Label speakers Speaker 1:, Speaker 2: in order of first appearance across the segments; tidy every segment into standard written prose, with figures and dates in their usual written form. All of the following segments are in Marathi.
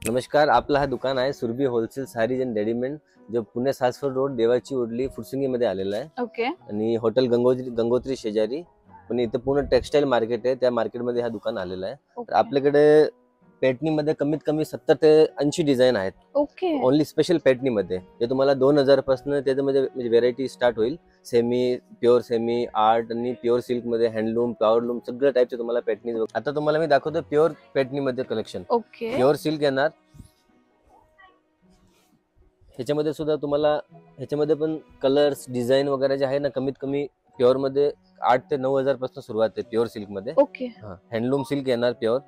Speaker 1: नमस्कार, आपला हा दुकान आहे Surabhi wholesale saris and readymade, जो पुणे सासवड रोड देवाची ओढली फुरसुंगी मध्ये आलेला आहे.
Speaker 2: ओके.
Speaker 1: आणि हॉटेल गंगोत्री शेजारी. पण इथे पूर्ण टेक्सटाईल मार्केट आहे, त्या मार्केटमध्ये हा दुकान आलेला आहे. तर आपल्याकडे पेटणीमध्ये कमीत कमी 70 ते 80 डिझाईन आहेत.
Speaker 2: ओके.
Speaker 1: ओनली स्पेशल पेटणीमध्ये जे तुम्हाला 2000 पासून त्याच्यामध्ये म्हणजे व्हेरायटी स्टार्ट होईल. सेमी, प्युअर सेमी, आर्ट आणि प्युअर सिल्क मध्ये, हँडलूम, पॉवरलूम सगळ्या टाईपचे तुम्हाला पेटणी. आता तुम्हाला मी दाखवतो प्युअर पेटणीमध्ये कलेक्शन.
Speaker 2: ओके.
Speaker 1: प्युअर सिल्क येणार. ह्याच्यामध्ये सुद्धा तुम्हाला ह्याच्यामध्ये पण कलर्स डिझाईन वगैरे जे आहे ना, कमीत कमी प्युअर मध्ये 8 ते 9000 पासून सुरुवात आहे प्युअर सिल्क मध्ये.
Speaker 2: ओके.
Speaker 1: हँडलूम सिल्क येणार प्युअर.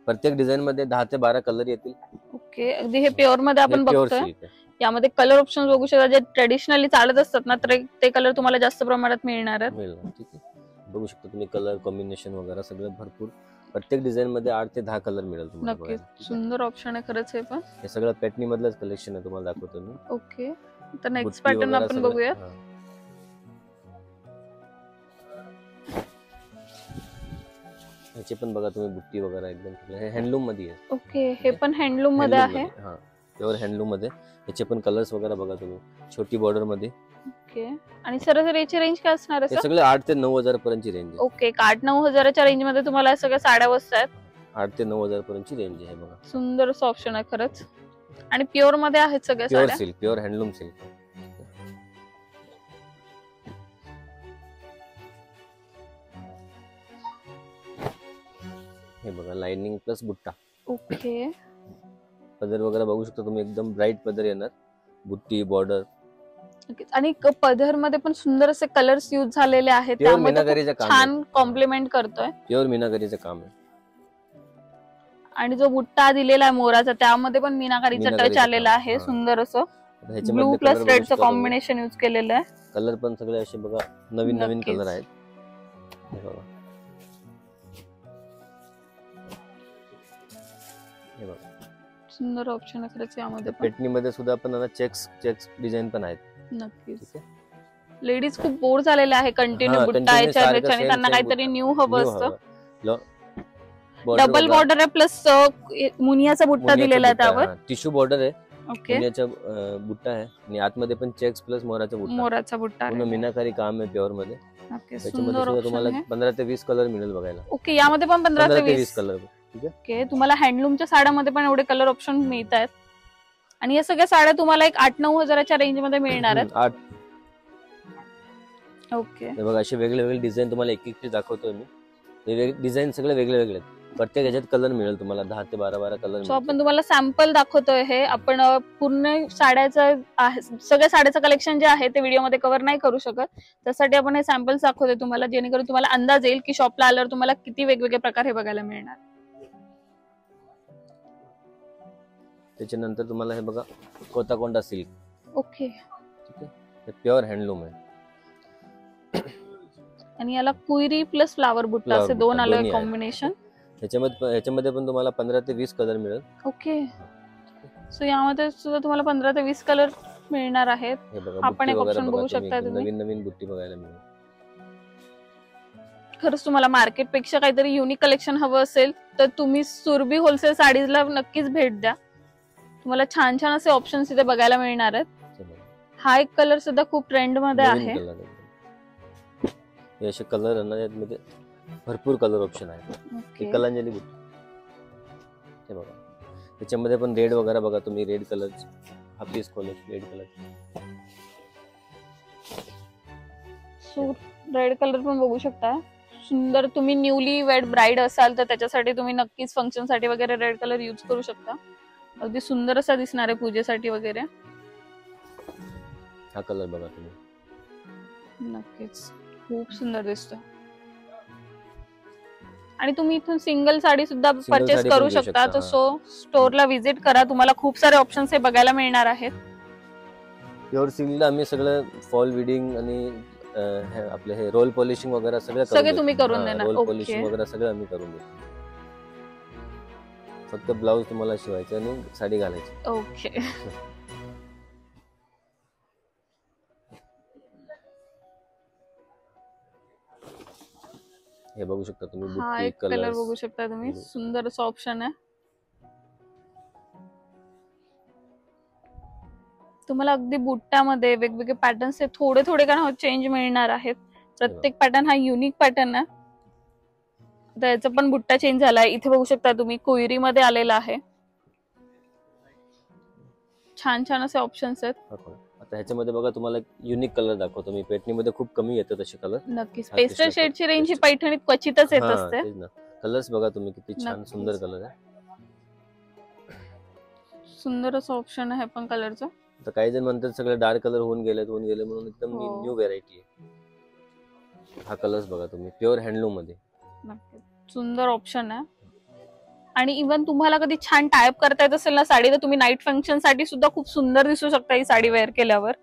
Speaker 1: प्रत्येक डिझाईन मध्ये 10 ते 12 कलर येतील.
Speaker 2: ओके. अगदी हे प्युअर मध्ये आपण
Speaker 1: प्युअर
Speaker 2: बघतोय.
Speaker 1: सिल्क आहे.
Speaker 2: यामध्ये कलर ऑप्शन बघू शकता, जे ट्रेडिशनली चालत असतात ना, तर ते कलर तुम्हाला जास्त प्रमाणात मिळणार आहेत.
Speaker 1: ठीक आहे, बघू शकता तुम्ही कलर कॉम्बिनेशन वगैरे सगळं भरपूर. प्रत्येक डिझाईन मध्ये 8 ते 10 कलर मिळेल तुम्हाला.
Speaker 2: नक्कीच सुंदर ऑप्शन आहे खरंच हे पण.
Speaker 1: हे सगळं पेटणी मधलंच कलेक्शन आहे, तुम्हाला दाखवतो मी.
Speaker 2: ओके. तर नेक्स्ट पॅटर्न आपण बघूया.
Speaker 1: ह्याचे पण बघा तुम्ही, बुट्टी वगैरे एकदम हे हँडलूम मध्ये आहे.
Speaker 2: ओके. हे पण हँडलूम मध्ये आहे.
Speaker 1: हा, प्युअर हँडलूम मध्ये. ह्याचे पण कलर्स वगैरे बघा तुम्ही, छोटी बॉर्डर मध्ये.
Speaker 2: ओके. आणि सरासरी याची रेंज काय असणार आहे?
Speaker 1: हे सगळे 8 ते 9000 पर्यंतची रेंज आहे.
Speaker 2: ओके. 8-9 च्या रेंज मध्ये तुम्हाला सगळ्या साड्या बसतात.
Speaker 1: 8 ते 9000 पर्यंतची रेंज आहे बघा.
Speaker 2: सुंदर असं ऑप्शन आहे खरंच. आणि प्युअर मध्ये आहेत सगळ्या साड्या.
Speaker 1: Pure silk, pure handloom silk. हे बघा, लाइनिंग प्लस बुट्टा.
Speaker 2: ओके.
Speaker 1: पदर वगैरे बघू शकता तुम्ही, एकदम ब्राईट पदर येणार, बुट्टी बॉर्डर.
Speaker 2: आणि पदर मध्ये पण सुंदर असे कलर्स यूज झालेले आहेत, त्यामध्ये छान कॉम्प्लिमेंट करतोय.
Speaker 1: प्युअर मीनाकारीचं काम आहे.
Speaker 2: आणि जो बुट्टा दिलेला आहे मोराचा, त्यामध्ये पण मीनाकारीचा टच आलेला आहे. सुंदर असं ब्लू प्लस रेडचं कॉम्बिनेशन यूज केलेलं आहे.
Speaker 1: कलर पण सगळे असे बघा, नवीन नवीन कलर आहेत. हे बघा, हे बघा
Speaker 2: सुंदर ऑप्शन आहे खरंच यामध्ये.
Speaker 1: पेटणीमध्ये सुद्धा पण चेक्स डिझाईन पण आहेत.
Speaker 2: नक्कीच. लेडीज खूप बोर झालेले आहे कंटिन्यू बुट्टा आणि त्यांना काहीतरी न्यू हवं असतं. डबल बॉर्डर आहे प्लस मुनियाचा बुट्टा दिलेला आहे, त्यावर
Speaker 1: टिश्यू बॉर्डर आहे.
Speaker 2: ओके.
Speaker 1: मुनियाचा बुट्टा आहे आणि आतमध्ये पण चेक्स प्लस मोराचा बुट्टा. पूर्ण मीनाकारी काम आहे प्युअर मध्ये. त्याच्यामध्ये तुम्हाला 15 ते 20 कलर मिळेल बघायला.
Speaker 2: ओके. यामध्ये पण 15 ते 20
Speaker 1: कलर. ठीक आहे.
Speaker 2: ओके. तुम्हाला हँडलूमच्या साड्यामध्ये पण एवढे कलर ऑप्शन मिळत आहेत. आणि या सगळ्या साड्या तुम्हाला एक 8-9 च्या रेंज मध्ये मिळणार आहेत. ओके.
Speaker 1: हे बघा, असे वेगळे वेगळे डिझाईन तुम्हाला एक एक दाखवतोय मी. हे डिझाईन सगळे वेगळे वेगळे आहेत. प्रत्येक ह्याच्यात कलर मिळेल तुम्हाला 10 ते 12 कलर.
Speaker 2: सो आपण तुम्हाला सॅम्पल दाखवतोय. हे आपण पूर्ण सगळ्या साड्याचं कलेक्शन जे आहे ते व्हिडिओ मध्ये कव्हर नाही करू शकत, त्यासाठी आपण हे सॅम्पल्स दाखवतोय तुम्हाला, जेणेकरून तुम्हाला अंदाज येईल की शॉपला आल्यावर तुम्हाला किती वेगवेगळे प्रकार हे बघायला मिळणार.
Speaker 1: त्याच्यानंतर तुम्हाला हे बघा, कोताकोंडा सिल्क.
Speaker 2: ओके.
Speaker 1: ठीक आहे. हे प्युअर हँडलूम आहे.
Speaker 2: आणि याला कुयरी प्लस फ्लावर बुट्टा असे दोन आले कॉम्बिनेशन.
Speaker 1: ह्याच्यामध्ये पण तुम्हाला 15 ते 20 कलर मिळेल.
Speaker 2: ओके. सो यामध्ये सुद्धा तुम्हाला 15 ते 20 कलर मिळणार आहेत. आपण एक ऑप्शन बघू शकता,
Speaker 1: नवीन नवीन बुट्टी बघायला मिळेल.
Speaker 2: खरंच तुम्हाला मार्केट पेक्षा काहीतरी युनिक कलेक्शन हवं असेल तर तुम्ही सुरभी होलसेल साडीजला नक्कीच भेट द्या. तुम्हाला छान छान असे ऑप्शन्स इथे बघायला मिळणार आहेत. हा एक कलर सुद्धा खूप ट्रेंड मध्ये आहे.
Speaker 1: हे असे कलर आहे, भरपूर कलर ऑप्शन आहे. कलांजली बुट्टी. हे बघा, त्याच्यामध्ये पण रेड वगैरे बघा तुम्ही, रेड कलर, हाफिस college red colour.
Speaker 2: So red colour पण बघू शकता. सुंदर. तुम्ही न्यूली वेड ब्राईड असाल तर त्याच्यासाठी तुम्ही नक्कीच फंक्शन साठी वगैरे रेड कलर यूज करू शकता. अगदी सुंदर असा दिसणार आहे पूजेसाठी वगैरे.
Speaker 1: हा कलर बघा तुम्ही.
Speaker 2: नक्कीच खूप सुंदर दिसतो. आणि तुम्ही इथून सिंगल साडी सुद्धा परचेस करू शकता. तर सो स्टोरला व्हिजिट करा, तुम्हाला खूप सारे ऑप्शन्स हे बघायला मिळणार आहेत.
Speaker 1: प्युअर सिल्कला आम्ही सगळं फॉल विडिंग आणि आपले हे रोल पॉलिशिंग वगैरे
Speaker 2: सगळे तुम्ही करून देणार.
Speaker 1: रोल पॉलिशिंग वगैरे सगळं आम्ही करून देतो. फक्त ब्लाउज तुम्हाला शिवायचं आणि साडी घालायची.
Speaker 2: ओके.
Speaker 1: हे बघू शकता तुम्ही,
Speaker 2: हा एक कलर बघू शकता तुम्ही. सुंदर असा ऑप्शन आहे. तुम्हाला अगदी बुट्ट्यामध्ये वेगवेगळे पॅटर्न्स थोडे थोडे का चेंज मिळणार आहेत. प्रत्येक पॅटर्न हा युनिक पॅटर्न आहे. त्याचा पण बुट्टा चेंज झालाय. इथे बघू शकता तुम्ही कोयरी मध्ये आलेला आहे. छान छान असे ऑप्शन्स आहेत.
Speaker 1: आता ह्याच्यामध्ये बघा तुम्हाला युनिक कलर दाखवतो मी. पैठणीमध्ये खूप कमी येतात असे कलर.
Speaker 2: नक्कीच पेस्टल शेडची रेंज ही पैठणीत क्वचितच येत असते.
Speaker 1: कलर्स बघा तुम्ही किती छान सुंदर कलर आहे.
Speaker 2: सुंदर असं ऑप्शन आहे पण कलरचं.
Speaker 1: आता काही जण म्हणतात सगळे डार्क कलर होऊन गेले म्हणून एकदम न्यू व्हेरायटी आहे. हा कलर्स बघा तुम्ही प्युअर हँडलूम मध्ये.
Speaker 2: सुंदर ऑप्शन आहे. आणि इव्हन तुम्हाला कधी छान टायप करता येत असेल ना साडी, तर तुम्ही नाईट फंक्शन साठी सुद्धा खूप सुंदर दिसू शकता ही साडी वेअर केल्यावर.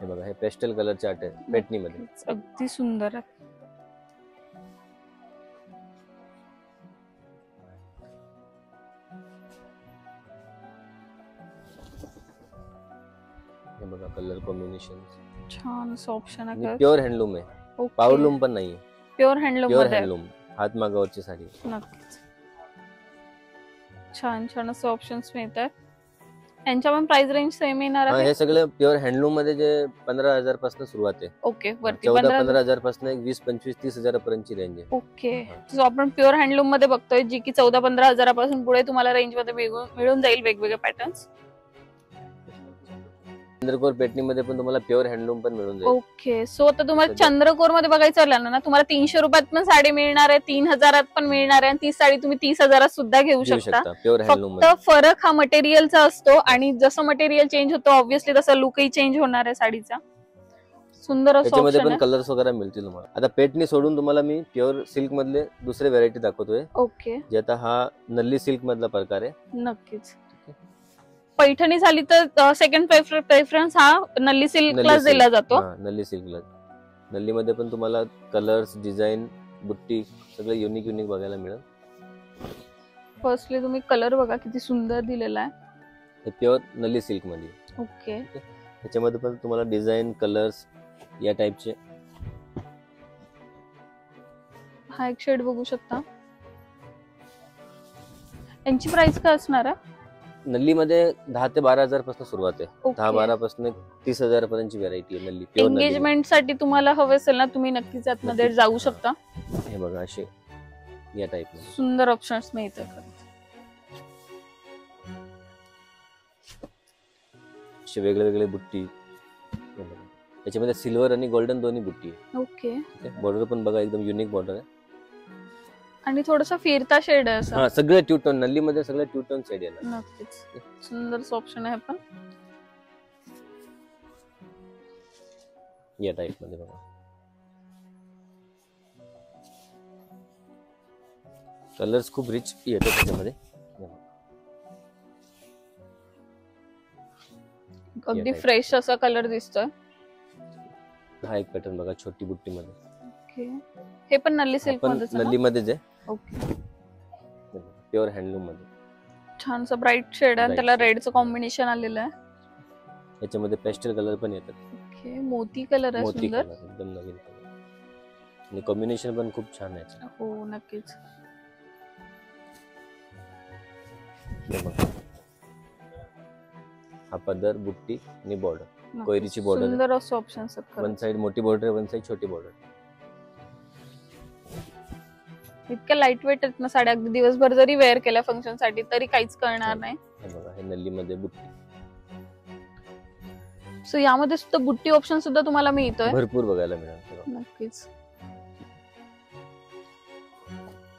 Speaker 1: हे बघा हे पेस्टल कलरचे आर्ट आहे पैठणीमध्ये.
Speaker 2: अगदी सुंदर आहे.
Speaker 1: हे बघा कलर कॉम्बिनेशन
Speaker 2: छान असं ऑप्शन आहे.
Speaker 1: प्युअर हँडलूम आहे. पावरलूम पण नाहीये.
Speaker 2: प्युअर हँडलूम मध्ये.
Speaker 1: हात मागावरची साडी.
Speaker 2: नक्कीच छान छान असे ऑप्शन्स मिळतात. यांच्या पण प्राइस रेंज सेम येणार आहे.
Speaker 1: हे सगळे प्युअर हँडलूम मध्ये जे 15,000 पासून सुरुवात आहे.
Speaker 2: ओके वरती
Speaker 1: 14-15,000 पासून 20-25-30,000 पर्यंतची रेंज आहे.
Speaker 2: ओके जो आपण प्युअर हँडलूम मध्ये बघतोय जी की 14-15,000 पासून पुढे तुम्हाला रेंज मध्ये मिळून जाईल वेगवेगळे पॅटर्न्स.
Speaker 1: चंद्रकोर पैठणीमध्ये पण तुम्हाला प्युअर हँडलूम पण मिळून जाईल.
Speaker 2: ओके सो आता तुम्हाला चंद्रकोर मध्ये बघायचं झालं ना, तुम्हाला 300 रुपयात पण साडी मिळणार आहे, 3,000 पण मिळणार आहे. आणि ती साडी तुम्ही 30,000 सुद्धा घेऊ शकता.
Speaker 1: Pure handloom.
Speaker 2: फक्त फरक हा मटेरियलचा असतो आणि जसं मटेरियल चेंज होतो ऑब्व्हियसली तसं लुकही चेंज होणार आहे साडीचा. सुंदर असं
Speaker 1: त्याच्यामध्ये
Speaker 2: ऑप्शन
Speaker 1: पण
Speaker 2: आहे.
Speaker 1: कलर्स वगैरे मिळतील तुम्हाला. आता पैठणी सोडून तुम्हाला मी प्युअर सिल्क मधले दुसरे व्हरायटी दाखवतोय.
Speaker 2: ओके
Speaker 1: जे आता हा नल्ली सिल्क मधला प्रकार आहे.
Speaker 2: नक्कीच पैठणी झाली तर सेकंड प्रेफरन्स हा नल्ली सिल्कला दिला जातो.
Speaker 1: नल्ली सिल्कला. नल्ली मध्ये पण तुम्हाला कलर्स, डिझाईन, बुट्टी सगळं युनिक बघायला मिळेल.
Speaker 2: फर्स्टली तुम्ही कलर बघा किती सुंदर दिलेला आहे.
Speaker 1: हे प्युअर नल्ली सिल्क मध्ये.
Speaker 2: ओके
Speaker 1: त्याच्यामध्ये पण तुम्हाला डिझाईन, कलर्स या टाइपचे.
Speaker 2: हा एक शेड बघू शकता. यांची प्राइस काय असणार आहे?
Speaker 1: नल्ली मध्ये 10 ते 12,000 पासून सुरुवात आहे. 10-12 पासून 30,000 पर्यंतची व्हरायटी आहे नल्ली.
Speaker 2: एंगेजमेंट साठी तुम्हाला हवे असेल ना तुम्ही नक्कीच आतमध्ये जाऊ शकता.
Speaker 1: हे बघा असे या टाइप
Speaker 2: सुंदर ऑप्शन्स मिळतात.
Speaker 1: असे वेगळे बुट्टी. त्याच्यामध्ये सिल्वर आणि गोल्डन दोन्ही बुट्टी आहे.
Speaker 2: ओके
Speaker 1: बॉर्डर पण बघा एकदम युनिक बॉर्डर आहे.
Speaker 2: आणि थोडासा फिरता शेड आहे असं.
Speaker 1: सगळे ट्यू टोन नल्ली मध्ये सगळे ट्यू टोन शेड आहे.
Speaker 2: नक्कीच सुंदर ऑप्शन आहे. पण
Speaker 1: या टाइप मध्ये बघा कलर्स खूप रिच येतात त्याच्यामध्ये.
Speaker 2: अगदी फ्रेश असा कलर दिसतोय.
Speaker 1: हा एक पॅटर्न बघा छोटी बुट्टी मध्ये.
Speaker 2: ओके हे पण नल्ली सिल्क मध्येच आहे.
Speaker 1: नल्ली मध्येच आहे.
Speaker 2: ओके
Speaker 1: प्युअर हँडलूम मध्ये.
Speaker 2: छानसा ब्राईट शेड आहे. त्याला रेडचं कॉम्बिनेशन आलेलं आहे.
Speaker 1: याच्यामध्ये पेस्टल कलर पण येतात.
Speaker 2: ओके मोती कलर आहे.
Speaker 1: मोती
Speaker 2: सुंदर
Speaker 1: कलर एकदम नवीन कलर आणि कॉम्बिनेशन पण खूप छान आहे.
Speaker 2: हो नक्कीच.
Speaker 1: हा पदर, बुट्टी आणि बॉर्डर, कोयरीची बॉर्डर.
Speaker 2: सुंदर असं ऑप्शन.
Speaker 1: वन साइड मोठी बॉर्डर, वन साइड छोटी बॉर्डर.
Speaker 2: इतक्या लाईट वेट आहेत ना साड्या. अगदी दिवसभर जरी वेअर केल्या फंक्शन साठी तरी काहीच कळणार नाही.
Speaker 1: हे बघा हे नल्ली मध्ये बुट्टी.
Speaker 2: सो यामध्ये सुद्धा बुट्टी ऑप्शन सुद्धा तुम्हाला मिळतोय.
Speaker 1: भरपूर बघायला मिळेल.
Speaker 2: नक्कीच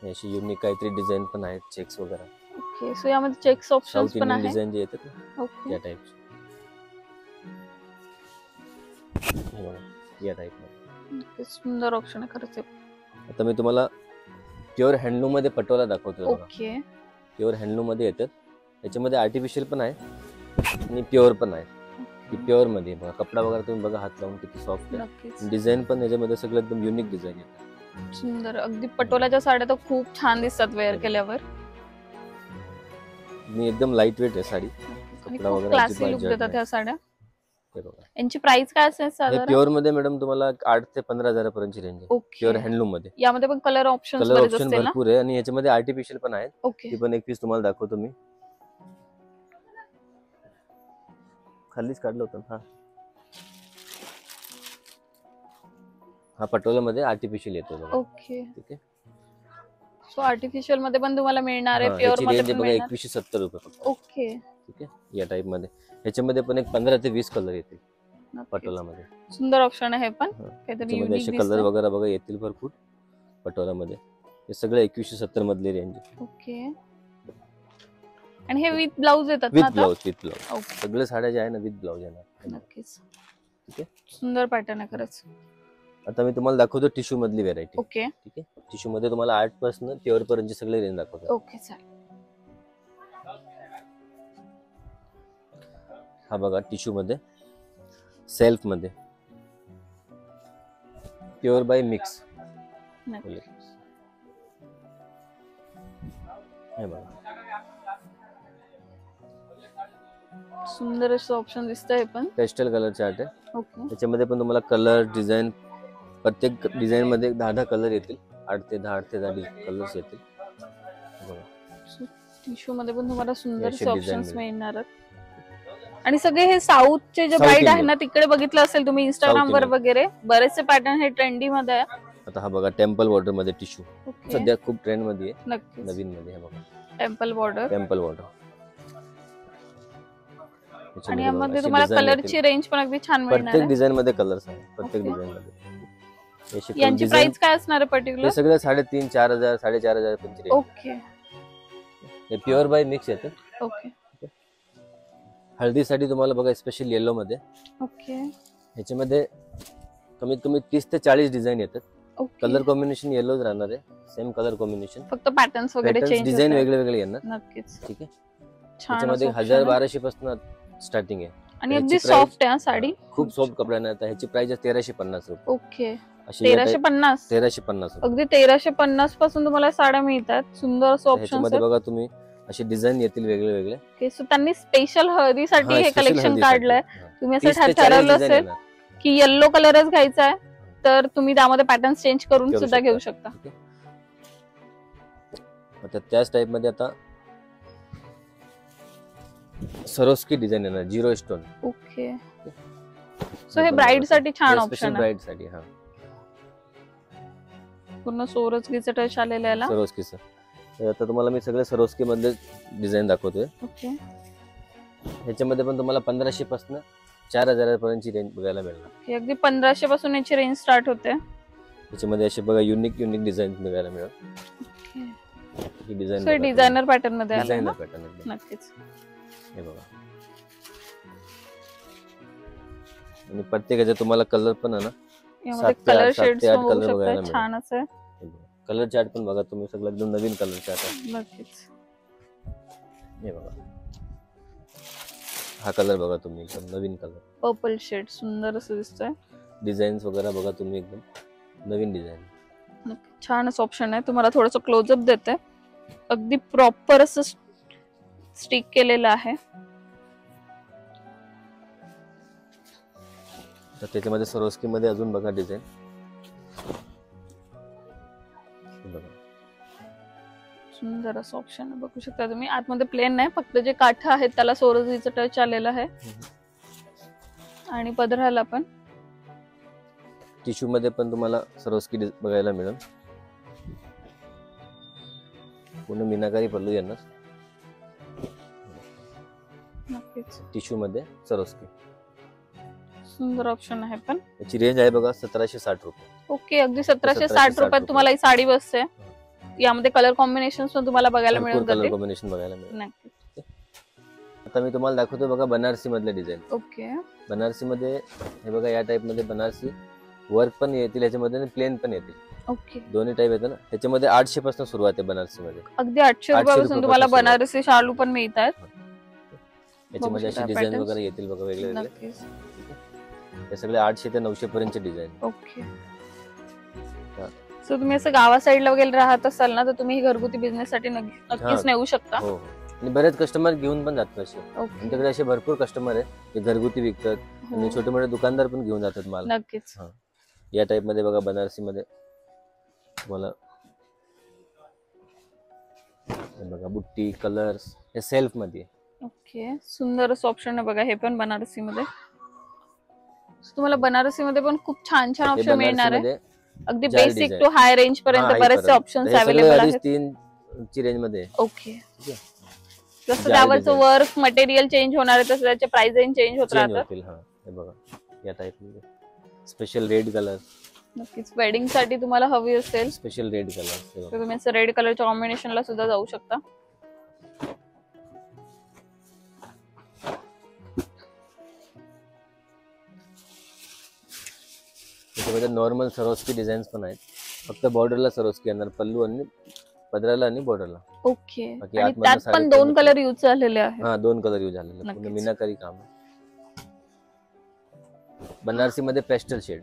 Speaker 1: अशी युनिक काहीतरी डिझाईन पण आहेत, चेक्स वगैरे.
Speaker 2: ओके सो यामध्ये चेक्स ऑप्शन्स पण आहेत.
Speaker 1: डिझाईन जे येतात ना
Speaker 2: ओके
Speaker 1: या टाइप्स. या टाइप मध्ये
Speaker 2: सुंदर ऑप्शन आहे खरंच.
Speaker 1: आता मी तुम्हाला प्युअर हँडलूम मध्ये पटोला दाखवतो.
Speaker 2: ओके
Speaker 1: प्युअर हँडलूम मध्ये येतात. त्याच्यामध्ये आर्टिफिशियल पण आहे आणि प्युअर पण आहे. प्युअर मध्ये बघा कपडा वगैरे तुम्ही बघा हात लावून किती सॉफ्ट आहे. डिझाईन पण याच्यामध्ये सगळं एकदम युनिक डिझाईन येतात.
Speaker 2: सुंदर. अगदी पटोलाच्या साड्या तर खूप छान दिसतात वेअर केल्यावर.
Speaker 1: मी एकदम लाईट वेट आहे साडी.
Speaker 2: कपडा वगैरे क्लासी लुक देतात ह्या साड्या.
Speaker 1: हे बघा
Speaker 2: यांची प्राइस काय असेल साधारण?
Speaker 1: प्युअर मध्ये मॅडम तुम्हाला 8 ते 15,000 पर्यंतची रेंज आहे. प्युअर हँडलूम मध्ये.
Speaker 2: यामध्ये पण कलर ऑप्शन्स
Speaker 1: भरपूर आहे आणि याच्यामध्ये आर्टिफिशियल पण आहेत.
Speaker 2: ओके
Speaker 1: ती पण एक पीस तुम्हाला दाखवतो मी. खालीच काढलं होतं. हा पटोलामध्ये आर्टिफिशियल येतो बघा.
Speaker 2: ओके.
Speaker 1: ठीक आहे.
Speaker 2: सो आर्टिफिशियल मध्ये पण तुम्हाला मिळणार आहे,
Speaker 1: हा,
Speaker 2: प्युअर
Speaker 1: याची
Speaker 2: मध्ये
Speaker 1: रेंज
Speaker 2: पण
Speaker 1: बघा
Speaker 2: मिळणार.
Speaker 1: 2170 रुपये फक्त.
Speaker 2: ओके.
Speaker 1: ठीक आहे. या टाइप मध्ये ह्याच्यामध्ये पण एक 15 ते 20 कलर येतील
Speaker 2: नक्कीच.
Speaker 1: पटोलामध्ये.
Speaker 2: सुंदर ऑप्शन आहे पण
Speaker 1: हा.
Speaker 2: काहीतरी
Speaker 1: त्याच्यामध्ये
Speaker 2: युनिक
Speaker 1: असे
Speaker 2: दिसतंय.
Speaker 1: कलर वगैरे बघा येतील भरपूर पटोलामध्ये. हे सगळे 2170 मधली रेंज आहे.
Speaker 2: ओके. आणि हे विथ ब्लाउज येतात ना
Speaker 1: विथ
Speaker 2: आता?
Speaker 1: Blouse, with blouse.
Speaker 2: ओके.
Speaker 1: सगळे साड्या ज्या आहे ना विथ ब्लाउज येणार.
Speaker 2: नक्कीच.
Speaker 1: ठीक आहे.
Speaker 2: सुंदर पॅटर्न आहे खरंच.
Speaker 1: आता मी तुम्हाला दाखवतो टिश्यू मधली व्हेरायटी.
Speaker 2: ओके.
Speaker 1: ठीक आहे. टिश्यू मध्ये तुम्हाला 8 पासून प्युअर पर्यंतची सगळे रेंज दाखवतो.
Speaker 2: ओके चालेल.
Speaker 1: हा बघा टिश्यू मध्ये, सेल्फ मध्ये, प्युअर बाय मिक्स.
Speaker 2: नक्की.
Speaker 1: हे बघा
Speaker 2: सुंदर असं ऑप्शन दिसतंय पण.
Speaker 1: पेस्टल कलर चार्ट आहे.
Speaker 2: ओके.
Speaker 1: त्याच्यामध्ये पण तुम्हाला कलर डिझाईन, प्रत्येक डिझाईन मध्ये 10 कलर येतील. 8 ते 10 कलर्स येतील. बघा
Speaker 2: टिश्यू मध्ये पण तुम्हाला सुंदर
Speaker 1: असे
Speaker 2: ऑप्शन्स
Speaker 1: design
Speaker 2: मिळणार आहेत. आणि सगळे हे साऊथचे जे
Speaker 1: South
Speaker 2: ब्राईड आहे
Speaker 1: Indian.
Speaker 2: ना तिकडे बघितलं असेल तुम्ही इंस्टाग्राम वर
Speaker 1: Indian.
Speaker 2: वगैरे, बरेचसे पॅटर्न हे ट्रेंडी मध्ये आहे.
Speaker 1: आता हा बघा टेम्पल बॉर्डर मध्ये टिश्यू
Speaker 2: ओके.
Speaker 1: सध्या खूप ट्रेंड मध्ये आहे.
Speaker 2: नक्कीच.
Speaker 1: नवीन मध्ये हे बघा
Speaker 2: टेम्पल बॉर्डर.
Speaker 1: Temple border.
Speaker 2: आणि यामध्ये तुम्हाला कलरची रेंज पण अगदी छान मिळणार
Speaker 1: प्रत्येक
Speaker 2: आहे.
Speaker 1: डिझाइन मध्ये कलर्स आहे. प्रत्येक
Speaker 2: ओके.
Speaker 1: डिझाइन मध्ये.
Speaker 2: यांची प्राइस काय असणार आहे पर्टिक्युलर?
Speaker 1: हे सगळं 3,500, 4,000, 4,500 पर्यंत रेंज.
Speaker 2: ओके.
Speaker 1: हे प्युअर बाय मिक्स येतं.
Speaker 2: ओके.
Speaker 1: हळदीसाठी तुम्हाला बघा स्पेशल येलो मध्ये.
Speaker 2: ओके.
Speaker 1: ह्याच्यामध्ये कमीत कमी 30 ते 40 डिझाइन येतात.
Speaker 2: ओके.
Speaker 1: कलर कॉम्बिनेशन येलोच राहणार आहे. Same colour combination.
Speaker 2: फक्त पॅटर्न्स वगैरे चेंज
Speaker 1: डिझाइन वेगळे वेगळे येणार.
Speaker 2: नक्कीच.
Speaker 1: ठीक आहे.
Speaker 2: छान.
Speaker 1: त्याच्यामध्ये 1000-1200 पासून स्टार्टिंग आहे.
Speaker 2: आणि
Speaker 1: ह्याची
Speaker 2: अगदी
Speaker 1: price-
Speaker 2: सॉफ्ट आहे साडी.
Speaker 1: खूप सॉफ्ट कपडा नाही. ह्याची प्राइस आहे 1350 रुपये.
Speaker 2: ओके.
Speaker 1: अशी या type-
Speaker 2: 1350.
Speaker 1: 1350 रुपये.
Speaker 2: अगदी 1350 पासून तुम्हाला साड्या मिळतात. सुंदर असं ऑप्शन
Speaker 1: ह्याच्यामध्ये बघा तुम्ही असे डिझाईन येतील वेगळे वेगळे.
Speaker 2: आहे. सो त्यांनी स्पेशल हळदीसाठी
Speaker 1: हा,
Speaker 2: हे
Speaker 1: special
Speaker 2: कलेक्शन
Speaker 1: हळदीसाठी.
Speaker 2: काढलंय.
Speaker 1: हा.
Speaker 2: तुम्ही
Speaker 1: 30
Speaker 2: असं
Speaker 1: ते 40
Speaker 2: ठरवलं
Speaker 1: design
Speaker 2: असेल
Speaker 1: येणार.
Speaker 2: की येल्लो कलरच घ्यायचा आहे तर तुम्ही त्यामध्ये पॅटर्न चेंज करून
Speaker 1: करू
Speaker 2: सुद्धा
Speaker 1: शकता.
Speaker 2: घेऊ शकता.
Speaker 1: ठीक आहे. आता त्याच टाइप मध्ये आता सरोस्की डिझाईन येणार, 0 स्टोन.
Speaker 2: ओके. सो हे ब्राईड साठी छान ऑप्शन आहे.
Speaker 1: ब्राईड साठी. हा
Speaker 2: पूर्ण सोरजगीचं टच आलेलं आहे.
Speaker 1: सरोस्कीचं. तर आता तुम्हाला मी सगळे सरोस्की मधले डिझाईन दाखवतोय.
Speaker 2: ओके.
Speaker 1: ह्याच्यामध्ये पण तुम्हाला 1500 पासून 4000 पर्यंतची रेंज बघायला मिळणार.
Speaker 2: हे अगदी 1500 पासून याची रेंज स्टार्ट होते.
Speaker 1: त्याच्यामध्ये असे बघा युनिक डिझाईन बघायला मिळेल. ही डिझाईन
Speaker 2: सो डिझायनर पॅटर्न मध्ये आलं
Speaker 1: डिझाईनर
Speaker 2: ना?
Speaker 1: पॅटर्न एकदम.
Speaker 2: नक्कीच.
Speaker 1: हे बघा. आणि प्रत्येक ह्याच्यात तुम्हाला कलर पण आहे ना,
Speaker 2: यामध्ये
Speaker 1: 7 ते 8,
Speaker 2: कलर
Speaker 1: 7
Speaker 2: शेड्स
Speaker 1: ते 8
Speaker 2: बघू
Speaker 1: कलर बघायला
Speaker 2: शकता. छान असं
Speaker 1: मिळेल. कलर चार्ट पण बघा तुम्ही, सगळं एकदम नवीन कलर चार्ट आहे.
Speaker 2: नक्कीच.
Speaker 1: हे बघा. हा कलर बघा तुम्ही, एकदम नवीन कलर.
Speaker 2: पर्पल शेड सुंदर असं दिसतंय.
Speaker 1: डिझाईन्स वगैरे बघा तुम्ही, एकदम नवीन डिझाईन.
Speaker 2: छान असं ऑप्शन आहे. तुम्हाला थोडंसं क्लोजअप देते. अगदी प्रॉपर असं स्टिक केलेलं आहे.
Speaker 1: तर त्याच्यामध्ये सरोस्की मध्ये अजून बघा डिझाईन. बघा
Speaker 2: सुंदर असं ऑप्शन आहे. बघू शकता तुम्ही. आतमध्ये प्लेन नाही, फक्त जे काठ आहेत त्याला सोरजीचं टच आलेलं आहे. आणि पदराला पण
Speaker 1: टिश्यू मध्ये पण तुम्हाला सरोस्की बघायला मिळेल. पूर्ण मीनाकारी पल्लू यांना.
Speaker 2: नक्कीच
Speaker 1: टिश्यू मध्ये सरोस्की.
Speaker 2: सुंदर ऑप्शन आहे पण.
Speaker 1: याची रेंज आहे बघा 1760 रुपये.
Speaker 2: ओके. अगदी 1760 रुपयात तुम्हाला ही साडी बसते. यामध्ये कलर कॉम्बिनेशन पण तुम्हाला बघायला मिळून
Speaker 1: कलर
Speaker 2: जाते.
Speaker 1: कॉम्बिनेशन बघायला मिळेल.
Speaker 2: नक्कीच.
Speaker 1: आता मी तुम्हाला दाखवतो बघा बनारसी मधले डिझाईन.
Speaker 2: ओके.
Speaker 1: बनारसी मध्ये हे बघा, या टाइप मध्ये बनारसी वर्क पण येतील याच्यामध्ये आणि प्लेन पण येतील.
Speaker 2: ओके.
Speaker 1: दोन्ही टाइप येतात ना. त्याच्यामध्ये 800 पासून सुरुवात आहे बनारसी मध्ये.
Speaker 2: अगदी 800 रुपयापासून तुम्हाला
Speaker 1: रुपयापासून
Speaker 2: बनारसी शालू पण मिळतात.
Speaker 1: याच्यामध्ये अशी
Speaker 2: शकता
Speaker 1: डिझाईन
Speaker 2: patterns.
Speaker 1: वगैरे येतील बघा वेगळे वेगळे.
Speaker 2: नक्कीच.
Speaker 1: हे सगळे 800 ते 900 पर्यंतचे डिझाईन.
Speaker 2: ओके.
Speaker 1: हा.
Speaker 2: सो तुम्ही असं गावा साईडला वगैरे राहत असाल ना तर तुम्ही घरगुती बिझनेस साठी नक्कीच नेऊ शकता.
Speaker 1: हो. आणि बरेच कस्टमर घेऊन पण जातात असे.
Speaker 2: ओके.
Speaker 1: आमच्याकडे असे भरपूर कस्टमर आहे जे घरगुती विकतात आणि छोटे मोठे दुकानदार पण घेऊन जातात माल.
Speaker 2: नक्कीच.
Speaker 1: या टाइप मध्ये बघा बनारसी मध्ये तुम्हाला हे बघा बुट्टी कलर्स हे सेल्फ मध्ये.
Speaker 2: ओके, सुंदर असं ऑप्शन आहे बघा, हे पण बनारसी मध्ये. तुम्हाला बनारसी मध्ये पण खूप छान छान ऑप्शन मिळणार आहे. अगदी बेसिक टू हाय रेंज पर्यंत बरेचसे ऑप्शन्स अवेलेबल आहेत.
Speaker 1: 3 ची रेंज मध्ये.
Speaker 2: ओके, जसं त्यावरचं वर्क मटेरियल चेंज होणार आहे तसं त्याचे प्राइस रेंज चेंज होत राहतात.
Speaker 1: हे बघा या टाइप मध्ये स्पेशल रेड कलर.
Speaker 2: नक्कीच वेडिंग साठी तुम्हाला हवी असेल
Speaker 1: स्पेशल रेड कलर,
Speaker 2: तर तुम्ही असं रेड कलरच्या कॉम्बिनेशनला सुद्धा जाऊ शकता.
Speaker 1: त्याच्यामध्ये नॉर्मल सरोस्की डिझाईन्स पण आहेत. फक्त बॉर्डरला सरोस्की येणार, पल्लू आणि पदराला आणि बॉर्डरला.
Speaker 2: ओके, आणि त्यात पण 2 कलर यूज झालेले आहेत.
Speaker 1: हा 2 कलर यूज झालेले, पूर्ण मीनाकारी काम आहे. बनारसी मध्ये पेस्टल शेड.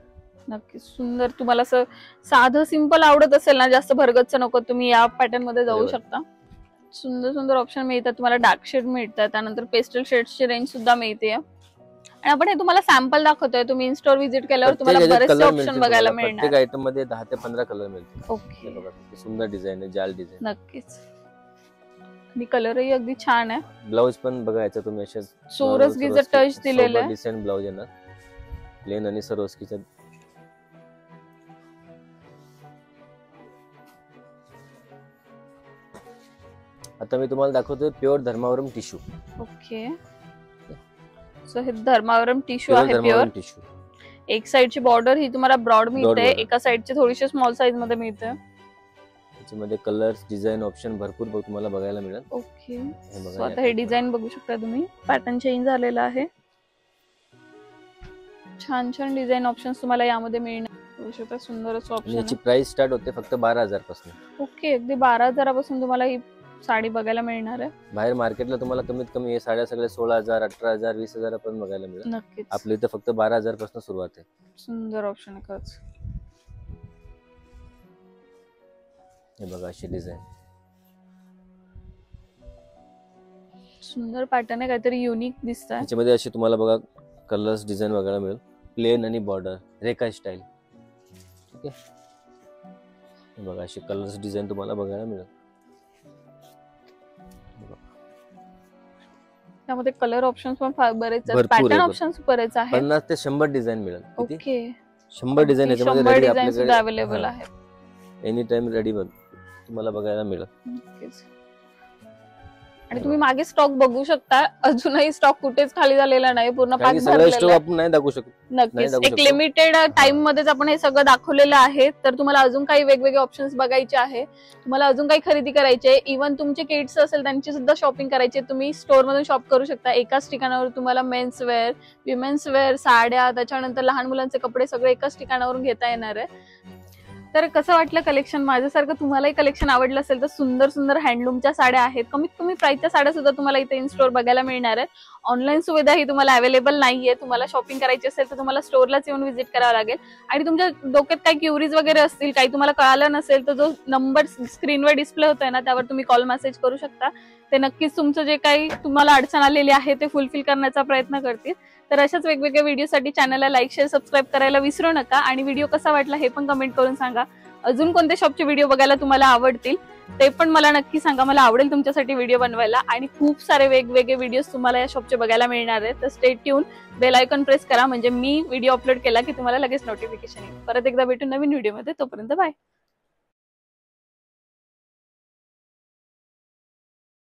Speaker 2: नक्की सुंदर. तुम्हाला असं साधं सिंपल आवडत असेल ना, जास्त भरगतच नको, तुम्ही या पॅटर्न मध्ये जाऊ शकता. सुंदर सुंदर ऑप्शन मिळतात तुम्हाला. डार्क शेड मिळतात, त्यानंतर पेस्टल शेड्सची रेंज सुद्धा मिळते. आणि आपण हे तुम्हाला सॅम्पल दाखवतोय, तुम्ही इन स्टोर व्हिजिट केल्यावर तुम्हाला बरेचसे ऑप्शन बघायला मिळणार.
Speaker 1: प्रत्येक आयटम मध्ये 10 ते 15 कलर मिळतील.
Speaker 2: ओके,
Speaker 1: बघा सुंदर डिझाईन आहे, जाल डिझाईन.
Speaker 2: नक्कीच, आणि कलरही अगदी छान आहे.
Speaker 1: ब्लाउज पण बघायचं तुम्ही, असे
Speaker 2: सोरसगीचा टच दिलेला आहे.
Speaker 1: डिसेंट ब्लाउज येणार, प्लेन आणि सरोस्कीचा. आता मी तुम्हाला दाखवतोय pure Dharmavaram tissue.
Speaker 2: Okay, so हे धर्मावरम टिश्यू आहे, प्युअर टिश्यू. एक साइडची बॉर्डर ही तुम्हाला ब्रॉड मिळते, एका साइडची थोडीशी स्मॉल साइज मध्ये मिळते.
Speaker 1: त्याच्यामध्ये कलर्स डिझाईन ऑप्शन भरपूर तुम्हाला बघायला मिळेल.
Speaker 2: ओके, सो आता हे डिझाईन बघू शकता तुम्ही, पॅटर्न चेंज झालेला आहे. छान छान डिझाईन ऑप्शन्स तुम्हाला यामध्ये मिळणार. बघू शकता सुंदर असं ऑप्शन.
Speaker 1: याची प्राइस स्टार्ट होते फक्त 12,000 पासून.
Speaker 2: ओके, अगदी 12,000 पासून तुम्हाला ही साडी बघायला मिळणार आहे.
Speaker 1: बाहेर मार्केटला तुम्हाला कमीत कमी हे साड्या सगळ्या 16,000, 18,000, 20,000 पण बघायला मिळेल.
Speaker 2: नक्कीच,
Speaker 1: आपल्या इथे फक्त 12,000 पासून सुरुवात आहे.
Speaker 2: सुंदर ऑप्शन आहे खरंच.
Speaker 1: हे बघा अशी डिझाईन,
Speaker 2: सुंदर पॅटर्न आहे, काहीतरी युनिक दिसतंय.
Speaker 1: याच्यामध्ये अशी तुम्हाला बघा कलर्स डिझाईन बघायला मिळेल. प्लेन आणि बॉर्डर, रेखा स्टाईल. ठीक आहे, हे बघा अशी कलर्स डिझाईन तुम्हाला बघायला मिळेल.
Speaker 2: त्यामध्ये कलर ऑप्शन्स पण बरेच आहेत, पॅटर्न ऑप्शन्स बरेच आहेत.
Speaker 1: 50 ते 100 डिझाईन मिळेल.
Speaker 2: ओके,
Speaker 1: 100 डिझाईन याच्यामध्ये रेडी आपल्याकडे
Speaker 2: अवेलेबल आहे.
Speaker 1: एनी टाइम रेडी तुम्हाला बघायला मिळेल.
Speaker 2: आणि तुम्ही मागे स्टॉक बघू शकता, अजूनही स्टॉक कुठेच खाली झालेला नाही, पूर्ण पॅक भरलेला आहे.
Speaker 1: आपण नाही दाखवू शकत.
Speaker 2: नक्कीच, एक लिमिटेड टाइम मध्येच आपण हे सगळं दाखवलेलं आहे. तर तुम्हाला अजून काही वेगवेगळे ऑप्शन्स बघायचे आहे, तुम्हाला अजून काही खरेदी करायचे, इव्हन तुमचे किड्स असेल त्यांची सुद्धा शॉपिंग करायची, तुम्ही स्टोर मधून शॉप करू शकता. एकाच ठिकाणावर तुम्हाला मेन्स वेअर, विमेन्स वेअर, साड्या, त्याच्यानंतर लहान मुलांचे कपडे सगळे एकाच ठिकाणावरून घेता येणार आहे. तर कसं वाटलं कलेक्शन? माझ्यासारखं तुम्हालाही कलेक्शन आवडलं असेल तर सुंदर सुंदर हँडलूमच्या साड्या आहेत, कमीत कमी प्राइसच्या साड्या सुद्धा तुम्हाला इथे इन स्टोर बघायला मिळणार आहेत. ऑनलाईन सुविधा ही तुम्हाला अवेलेबल नाहीये. तुम्हाला शॉपिंग करायची असेल तर तुम्हाला स्टोरलाच येऊन व्हिजिट करावं लागेल. आणि तुमच्या डोक्यात काही क्युरीज वगैरे असतील, काही तुम्हाला कळालं नसेल, तर जो नंबर स्क्रीनवर डिस्प्ले होतोय ना, त्यावर तुम्ही कॉल मेसेज करू शकता. ते नक्कीच तुमचं जे काही तुम्हाला अडचण आलेली आहे ते फुलफिल करण्याचा प्रयत्न करतील. तर अशाच वेगवेगळ्या व्हिडिओसाठी चॅनलला लाईक, शेअर, सबस्क्राईब करायला विसरू नका. आणि व्हिडिओ कसा वाटला हे पण कमेंट करून सांगा. अजून कोणत्या शॉपचे व्हिडिओ बघायला तुम्हाला आवडतील ते पण मला नक्की सांगा. मला आवडेल तुमच्यासाठी व्हिडिओ बनवायला. आणि खूप सारे वेगवेगळे व्हिडिओज तुम्हाला या शॉपचे बघायला मिळणार आहेत. तर stay tune, bell icon press करा, म्हणजे मी व्हिडिओ अपलोड केला की तुम्हाला लगेच नोटिफिकेशन येईल. परत एकदा भेटू नवीन व्हिडिओमध्ये. तोपर्यंत बाय.